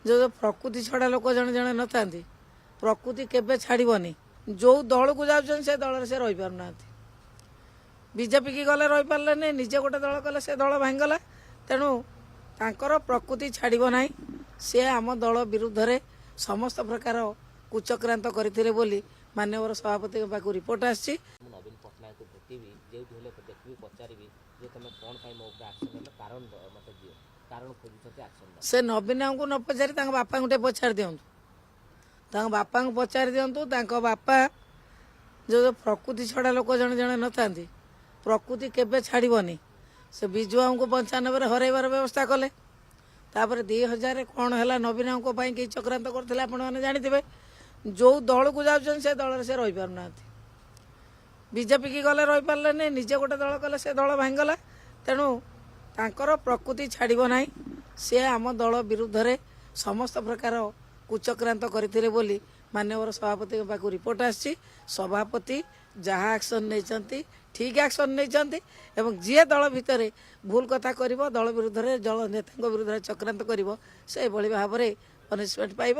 जो प्रकृति छड़ा लोक जड़े जड़े नता प्रकृति केवे छाड़बनी जो दल को जाऊँ से दल से रही पारना बीजेपी की गले रही पारे निजे गोटे दल कले से दल भांगला तेणु तांकर प्रकृति छाड़ब ना सी आम दल विरुद्ध रे समस्त प्रकार कुचक्रांत करते बोली माननीय सभापति पाक रिपोर्ट आसी नवीन पट्टनायक को भेटबी जो देखी पचारि जे तुम कौन मो एक्शन कारण मत दियो कारण खोजुते एक्शन से नवीन को न पचारि बापा गोटे पचारि दिंतु बापा को पचारि दिंतु बापा जो प्रकृति छड़ा लोक जड़े जड़े नता प्रकृति केवे छाड़बनी से विजुआ को 95 हरइबार व्यवस्था कले तापर 2000 कौन है नवीन कई चक्रांत करते आपने जानते जो दल को जाऊँ से दल से रही पारना बीजेपी की गले रही पारे निजे गोटे दल कले से दल भांगला तेणु तांकर प्रकृति छाड़ब ना सी आम दल विरुद्ध रे समस्त प्रकार कुचक्रांत करते बोली माननीय सभापति पाक रिपोर्ट आसी सभापति जहाँ एक्शन नहीं ठीक एक्शन नहीं जी दल भितर भूल कथा कर दल विरुद्ध रे दल नेता विरुद्ध चक्रांत कर से भाव में पनिशमेंट पाइब।